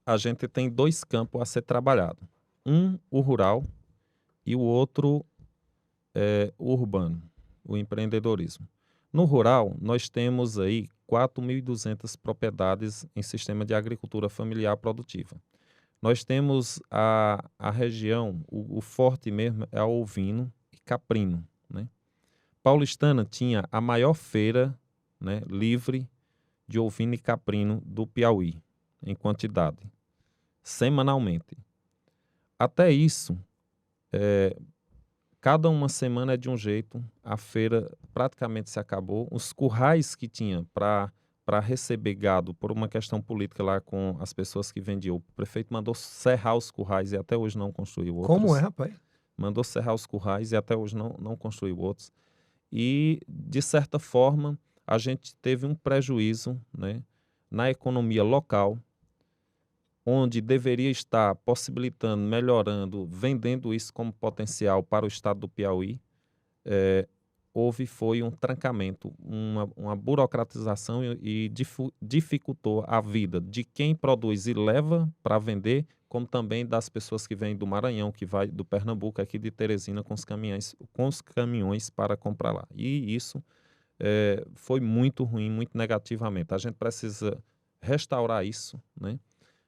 a gente tem 2 campos a ser trabalhado. Um, o rural, e o outro o urbano, o empreendedorismo. No rural, nós temos aí 4.200 propriedades em sistema de agricultura familiar produtiva. Nós temos a região, o forte mesmo é o ovino e caprino, né? Paulistana tinha a maior feira, né, livre de ovino e caprino do Piauí, em quantidade, semanalmente. Até isso, cada uma semana é de um jeito, a feira praticamente se acabou. Os currais que tinha para receber gado, por uma questão política lá com as pessoas que vendiam, o prefeito mandou serrar os currais e até hoje não construiu outros. Como é, rapaz? Mandou serrar os currais e até hoje não construiu outros. E, de certa forma, a gente teve um prejuízo, né, na economia local, onde deveria estar possibilitando, melhorando, vendendo isso como potencial para o estado do Piauí, foi um trancamento, uma burocratização e dificultou a vida de quem produz e leva para vender, como também das pessoas que vêm do Maranhão, que vai do Pernambuco, aqui de Teresina, com os caminhões para comprar lá. E isso foi muito ruim, muito negativamente. A gente precisa restaurar isso, né?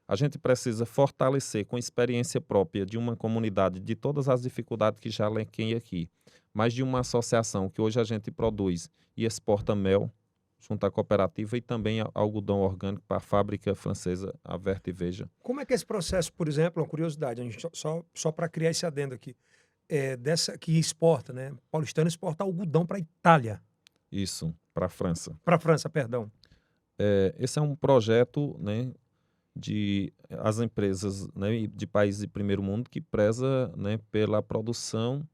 A gente precisa fortalecer com experiência própria de uma comunidade, de todas as dificuldades que já elenquei aqui, mas de uma associação que hoje a gente produz e exporta mel junto à cooperativa e também algodão orgânico para a fábrica francesa, a Verte e Veja. Como é que é esse processo, por exemplo, uma curiosidade, a gente só para criar esse adendo aqui, dessa que exporta, né? Paulistana exporta algodão para a Itália, Isso, para a França. para a França, perdão. Esse é um projeto, né, de as empresas, né, de países de primeiro mundo que preza, né, pela produção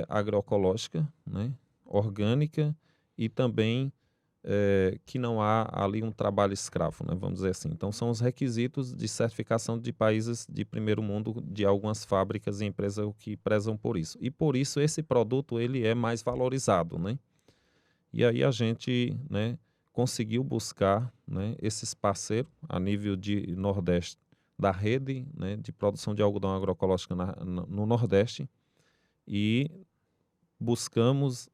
agroecológica, né, orgânica e também que não há ali um trabalho escravo, né, vamos dizer assim. Então, são os requisitos de certificação de países de primeiro mundo, de algumas fábricas e empresas que prezam por isso. E por isso esse produto ele é mais valorizado, né? E aí a gente, né, conseguiu buscar, né, esses parceiros a nível de Nordeste, da rede, né, de produção de algodão agroecológico no Nordeste, e buscamos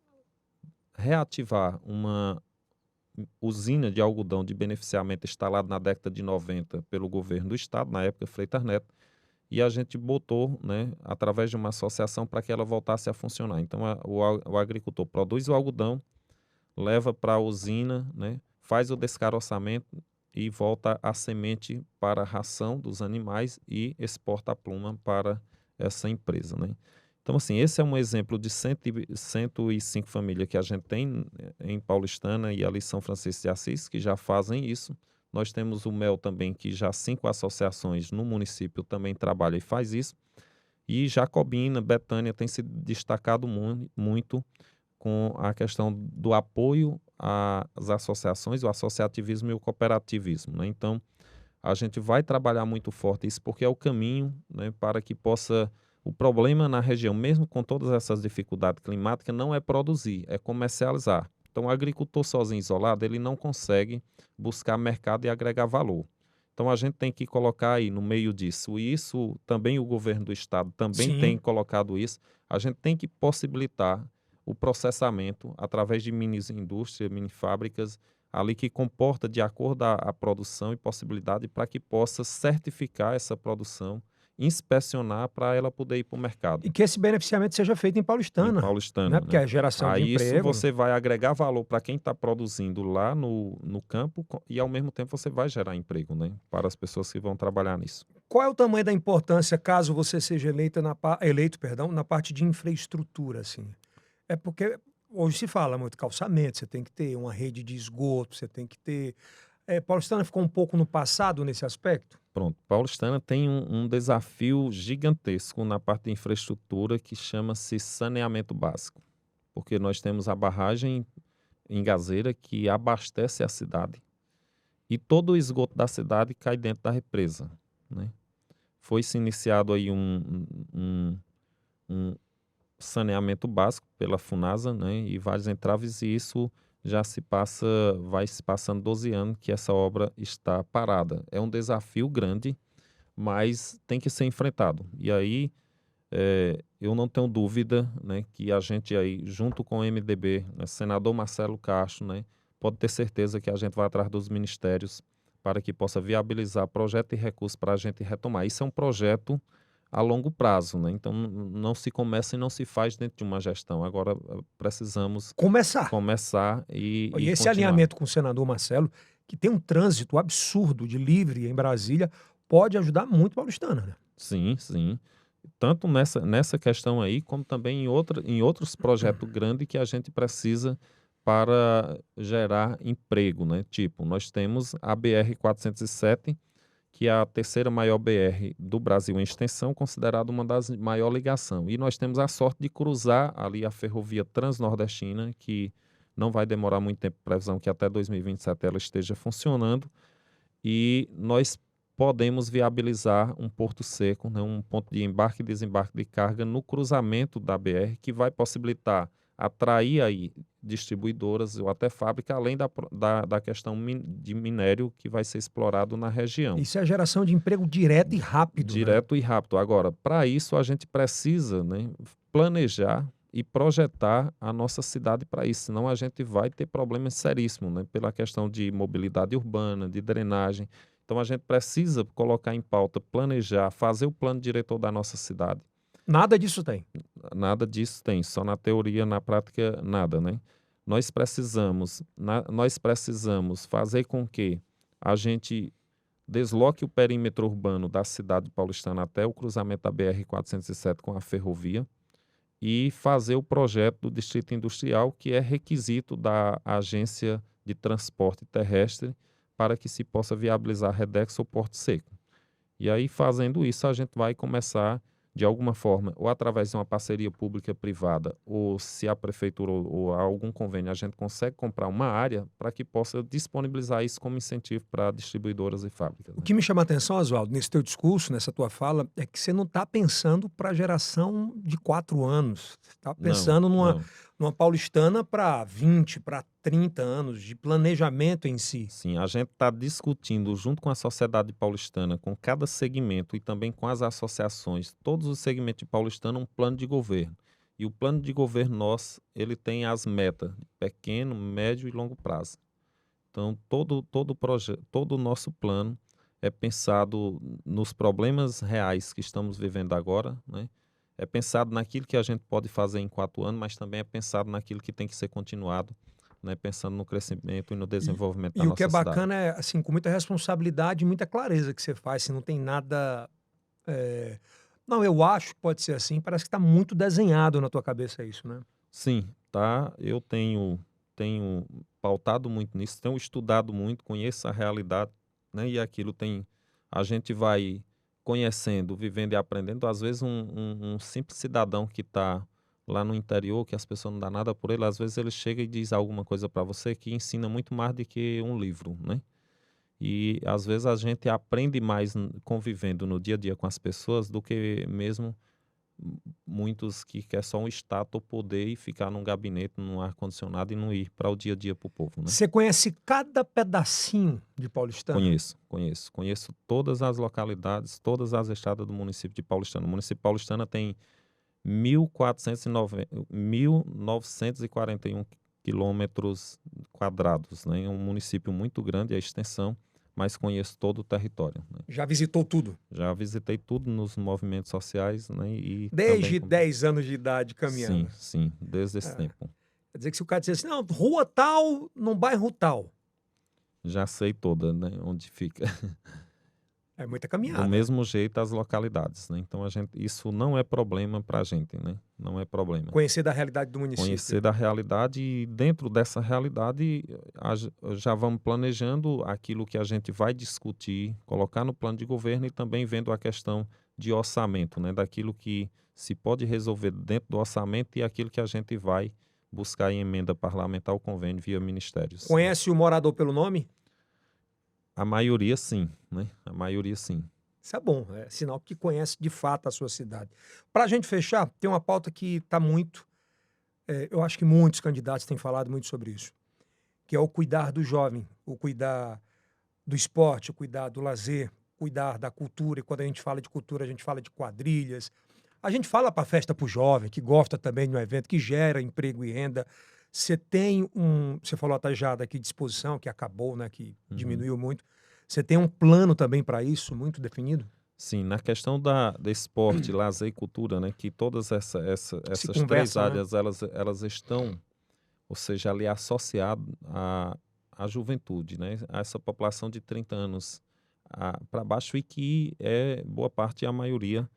reativar uma usina de algodão de beneficiamento instalada na década de 90 pelo governo do estado, na época Freitas Neto, e a gente botou, né, através de uma associação para que ela voltasse a funcionar. Então o agricultor produz o algodão, leva para a usina, né, faz o descaroçamento e volta a semente para a ração dos animais e exporta a pluma para essa empresa, né? Então, assim, esse é um exemplo de 105 famílias que a gente tem em Paulistana e ali São Francisco de Assis, que já fazem isso. Nós temos o MEL também, que já 5 associações no município também trabalham e faz isso. E Jacobina, Betânia tem se destacado muito com a questão do apoio às associações, o associativismo e o cooperativismo, né? Então, a gente vai trabalhar muito forte isso porque é o caminho, né, para que possa... O problema na região, mesmo com todas essas dificuldades climáticas, não é produzir, é comercializar. Então, o agricultor sozinho, isolado, ele não consegue buscar mercado e agregar valor. Então, a gente tem que colocar aí no meio disso. E isso também o governo do estado também tem Sim. colocado isso. A gente tem que possibilitar o processamento através de mini indústrias, mini fábricas, ali que comporta de acordo à produção e possibilidade para que possa certificar essa produção, inspecionar para ela poder ir para o mercado. E que esse beneficiamento seja feito em Em Paulistana, né? Paulistana, Porque né? é geração de Aí isso emprego. você vai agregar valor para quem está produzindo lá no campo e ao mesmo tempo você vai gerar emprego, né? Para as pessoas que vão trabalhar nisso. Qual é o tamanho da importância caso você seja eleito, perdão, na parte de infraestrutura, assim? É porque hoje se fala muito calçamento, você tem que ter uma rede de esgoto, você tem que ter. Paulistana ficou um pouco no passado nesse aspecto? Pronto, Paulistana tem um desafio gigantesco na parte de infraestrutura que chama-se saneamento básico, porque nós temos a barragem em Gazeira que abastece a cidade e todo o esgoto da cidade cai dentro da represa, né? Foi-se iniciado aí um saneamento básico pela Funasa, né, e vários entraves, e isso vai se passando 12 anos que essa obra está parada. É um desafio grande, mas tem que ser enfrentado. E aí, eu não tenho dúvida, né, que a gente aí, junto com o MDB, né, senador Marcelo Castro, né, pode ter certeza que a gente vai atrás dos ministérios para que possa viabilizar projeto e recurso para a gente retomar. Isso é um projeto a longo prazo, né? Então não se começa e não se faz dentro de uma gestão. Agora precisamos Começar. começar E e esse continuar. alinhamento com o senador Marcelo, que tem um trânsito absurdo de livre em Brasília, pode ajudar muito Paulistana, né? Sim, sim. Tanto nessa questão aí, como também em outros projetos grandes que a gente precisa para gerar emprego, né? Tipo, nós temos a BR-407, que é a terceira maior BR do Brasil em extensão, considerada uma das maior ligação. E nós temos a sorte de cruzar ali a ferrovia transnordestina, que não vai demorar muito tempo, previsão que até 2027 ela esteja funcionando, e nós podemos viabilizar um porto seco, né, um ponto de embarque e desembarque de carga no cruzamento da BR, que vai possibilitar atrair aí distribuidoras ou até fábrica, além da questão de minério que vai ser explorado na região. Isso é geração de emprego direto e rápido, né? Direto e rápido. Agora, para isso a gente precisa, né, planejar e projetar a nossa cidade para isso, senão a gente vai ter problemas seríssimos, né? Pela questão de mobilidade urbana, de drenagem. Então a gente precisa colocar em pauta, planejar, fazer o plano diretor da nossa cidade. Nada disso tem. Nada disso tem, só na teoria, na prática, nada, né? Nós precisamos fazer com que a gente desloque o perímetro urbano da cidade paulistana até o cruzamento da BR-407 com a ferrovia e fazer o projeto do Distrito Industrial, que é requisito da Agência de Transporte Terrestre para que se possa viabilizar Redex ou Porto Seco. E aí, fazendo isso, a gente vai começar, de alguma forma, ou através de uma parceria pública-privada, ou se a prefeitura ou algum convênio, a gente consegue comprar uma área para que possa disponibilizar isso como incentivo para distribuidoras e fábricas, O né? que me chama a atenção, Oswaldo, nesse teu discurso, nessa tua fala, é que você não está pensando para a geração de 4 anos. Você está Não, pensando não. numa paulistana para 20, para 30 anos de planejamento em si. Sim, a gente está discutindo junto com a sociedade paulistana, com cada segmento e também com as associações, todos os segmentos de paulistano, um plano de governo. E o plano de governo nosso, ele tem as metas de pequeno, médio e longo prazo. Então, todo o nosso plano é pensado nos problemas reais que estamos vivendo agora, né? É pensado naquilo que a gente pode fazer em 4 anos, mas também é pensado naquilo que tem que ser continuado, né? Pensando no crescimento e no desenvolvimento da E o que é nossa cidade. bacana é, assim, com muita responsabilidade e muita clareza que você faz. Você não tem nada. é, Não, eu acho que pode ser assim. Parece que está muito desenhado na tua cabeça isso, né? Sim, tá? Eu tenho pautado muito nisso, tenho estudado muito, conheço a realidade, né? E aquilo a gente vai conhecendo, vivendo e aprendendo. Às vezes um simples cidadão que está lá no interior, que as pessoas não dão nada por ele, às vezes ele chega e diz alguma coisa para você que ensina muito mais do que um livro, né? E às vezes a gente aprende mais convivendo no dia a dia com as pessoas do que mesmo muitos que quer só um status, poder e ficar num gabinete, num ar-condicionado e não ir para o dia a dia para o povo, né? Você conhece cada pedacinho de paulistano? Conheço todas as localidades, todas as estradas do município de Paulistana. O município de Paulistana tem 1.941 quilômetros quadrados, né? É um município muito grande, a extensão, mas conheço todo o território, né? Já visitou tudo? Já visitei tudo nos movimentos sociais, né? E também Desde 10 anos de idade caminhando. sim, desde esse É. tempo. Quer dizer que se o cara disser assim, não, rua tal, num bairro tal. Já sei toda, né? Onde fica. É muita Do caminhada. mesmo jeito as localidades, né? Então isso não é problema para a gente, né? Não é problema. Conhecer da realidade do município. Conhecer da realidade e dentro dessa realidade já vamos planejando aquilo que a gente vai discutir, colocar no plano de governo e também vendo a questão de orçamento, né? Daquilo que se pode resolver dentro do orçamento e aquilo que a gente vai buscar em emenda parlamentar ou convênio via ministérios. Conhece o morador pelo nome? A maioria sim, né? A maioria sim. Isso é bom, é sinal que conhece de fato a sua cidade. Para a gente fechar, tem uma pauta que está muito. Eu acho que muitos candidatos têm falado muito sobre isso, que é o cuidar do jovem, o cuidar do esporte, o cuidar do lazer, cuidar da cultura. E quando a gente fala de cultura, a gente fala de quadrilhas. A gente fala para a festa para o jovem, que gosta também de um evento que gera emprego e renda. Você tem você falou a tajada aqui, disposição, que acabou, né, que diminuiu muito. Você tem um plano também para isso, muito definido? Sim, na questão do esporte, lazer e cultura, né, que todas essas três conversam, né? áreas, elas estão, ou seja, ali associadas à juventude, né, a essa população de 30 anos para baixo e que é boa parte, a maioria,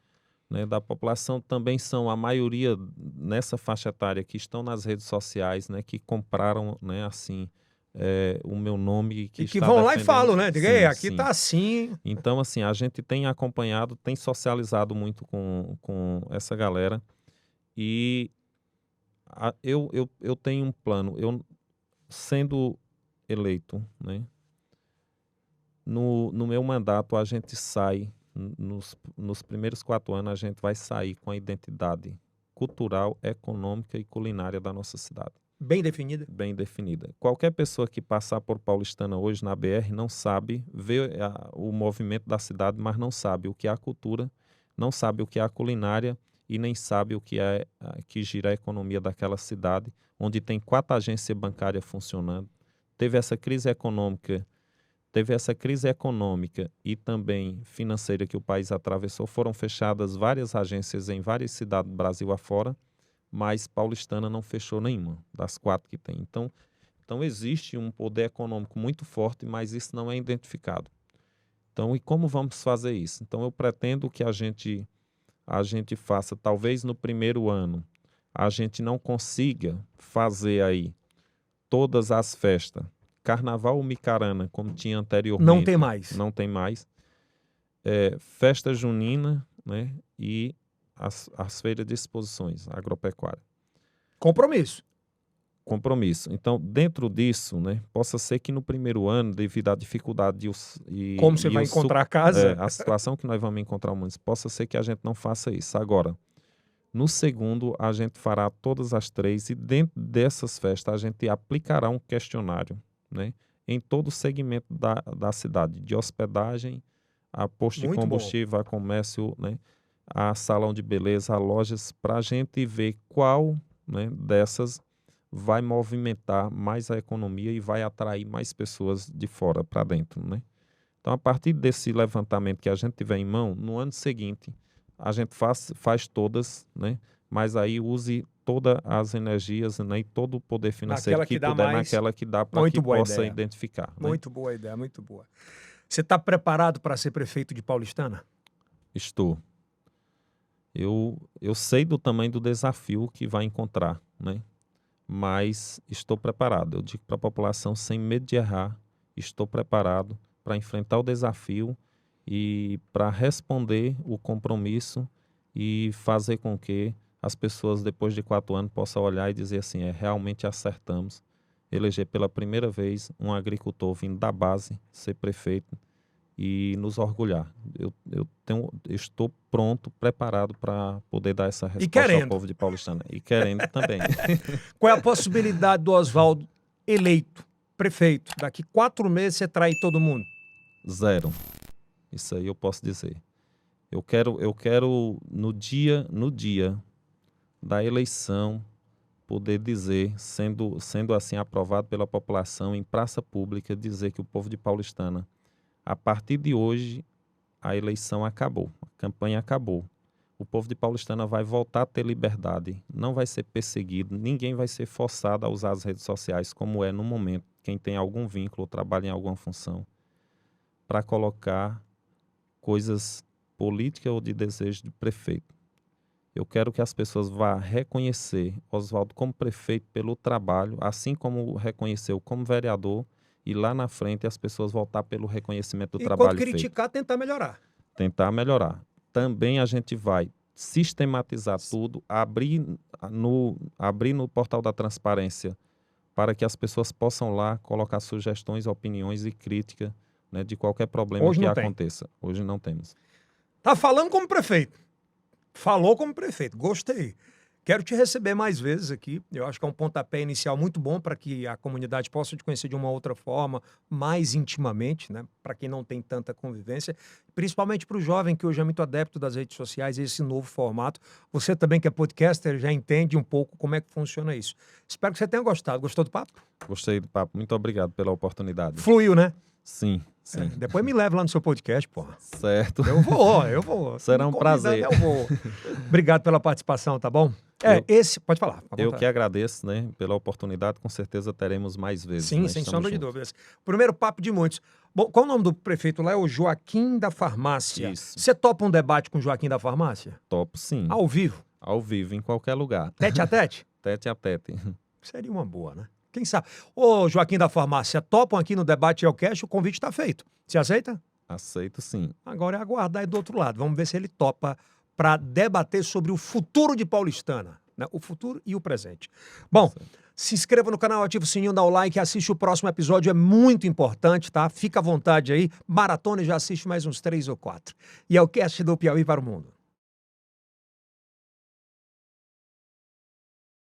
né, da população também são a maioria nessa faixa etária que estão nas redes sociais, né, que compraram, né, assim, o meu nome E que está vão lá e defendendo. falam, né? Diga, Sim, aqui sim. tá assim. Então, assim, a gente tem acompanhado, tem socializado muito com essa galera e eu tenho um plano. Eu, sendo eleito, né, no meu mandato, a gente sai, nos primeiros 4 anos, a gente vai sair com a identidade cultural, econômica e culinária da nossa cidade Bem definida. bem definida. Qualquer pessoa que passar por Paulistana hoje na BR não sabe, vê o movimento da cidade, mas não sabe o que é a cultura, não sabe o que é a culinária e nem sabe o que é que gira a economia daquela cidade, onde tem 4 agências bancárias funcionando. Teve essa crise econômica e também financeira que o país atravessou. Foram fechadas várias agências em várias cidades do Brasil afora, mas Paulistana não fechou nenhuma das 4 que tem. Então existe um poder econômico muito forte, mas isso não é identificado. Então, e como vamos fazer isso? Então, eu pretendo que a gente faça, talvez no primeiro ano, a gente não consiga fazer aí todas as festas. Carnaval Micarana, como tinha anteriormente. Não tem mais. Não tem mais. Festa junina, né? E as feiras de exposições agropecuárias. Compromisso. Então, dentro disso, né, possa ser que no primeiro ano, devido à dificuldade como você vai encontrar a casa? A situação que nós vamos encontrar o município, possa ser que a gente não faça isso. Agora, no segundo, a gente fará todas as 3 e dentro dessas festas a gente aplicará um questionário, né, em todo o segmento da cidade, de hospedagem, a posto de combustível, a comércio, né, a salão de beleza, a lojas, para a gente ver qual, né, dessas vai movimentar mais a economia e vai atrair mais pessoas de fora para dentro, né? Então, a partir desse levantamento que a gente tiver em mão, no ano seguinte, a gente faz todas, né? Mas aí use todas as energias, né, e todo o poder financeiro naquela que puder, naquela que dá para que possa identificar. Né? Muito boa ideia, muito boa. Você está preparado para ser prefeito de Paulistana? Estou. Eu sei do tamanho do desafio que vai encontrar, né? Mas estou preparado. Eu digo para a população, sem medo de errar, estou preparado para enfrentar o desafio e para responder o compromisso e fazer com que as pessoas, depois de 4 anos, possam olhar e dizer assim, realmente acertamos, eleger pela primeira vez um agricultor vindo da base, ser prefeito e nos orgulhar. Eu estou pronto, preparado para poder dar essa resposta ao povo de Paulistana. E querendo também. Qual é a possibilidade do Oswaldo eleito prefeito? Daqui 4 meses você trai todo mundo? 0. Isso aí eu posso dizer. Eu quero no dia da eleição poder dizer, sendo assim aprovado pela população em praça pública, dizer que o povo de Paulistana, a partir de hoje, a eleição acabou, a campanha acabou. O povo de Paulistana vai voltar a ter liberdade, não vai ser perseguido, ninguém vai ser forçado a usar as redes sociais como é no momento, quem tem algum vínculo ou trabalha em alguma função, para colocar coisas políticas ou de desejo de prefeito. Eu quero que as pessoas vá reconhecer Oswaldo como prefeito pelo trabalho, assim como reconheceu como vereador, e lá na frente as pessoas voltar pelo reconhecimento do trabalho feito. E quando criticar, tentar melhorar. Tentar melhorar. Também a gente vai sistematizar tudo, abrir no portal da transparência para que as pessoas possam lá colocar sugestões, opiniões e críticas, né, de qualquer problema que aconteça. Hoje não temos. Tá falando como prefeito. Falou como prefeito. Gostei. Quero te receber mais vezes aqui. Eu acho que é um pontapé inicial muito bom para que a comunidade possa te conhecer de uma outra forma, mais intimamente, né? Para quem não tem tanta convivência. Principalmente para o jovem, que hoje é muito adepto das redes sociais, esse novo formato. Você também, que é podcaster, já entende um pouco como é que funciona isso. Espero que você tenha gostado. Gostou do papo? Gostei do papo. Muito obrigado pela oportunidade. Fluiu, né? Sim. Sim. Depois me leve lá no seu podcast, pô. Certo. Eu vou. Será um prazer. Eu vou. Obrigado pela participação, tá bom? Pode falar. Eu que agradeço, né, pela oportunidade. Com certeza teremos mais vezes. Sim, né? sem sombra de dúvidas. Primeiro papo de muitos. Bom, qual o nome do prefeito lá? É o Joaquim da Farmácia. Isso. Você topa um debate com o Joaquim da Farmácia? Topo, sim. Ao vivo? Ao vivo, em qualquer lugar. Tete a tete? Tete a tete. Seria uma boa, né? Quem sabe? Ô, Joaquim da Farmácia, topam aqui no Debate Geocast, o convite está feito. Você aceita? Aceito, sim. Agora é aguardar aí do outro lado. Vamos ver se ele topa para debater sobre o futuro de Paulistana, né? O futuro e o presente. Bom, se inscreva no canal, ativa o sininho, dá o like, assiste o próximo episódio, é muito importante, tá? Fica à vontade aí, maratona e já assiste mais uns 3 ou 4. E é o Cast do Piauí para o Mundo.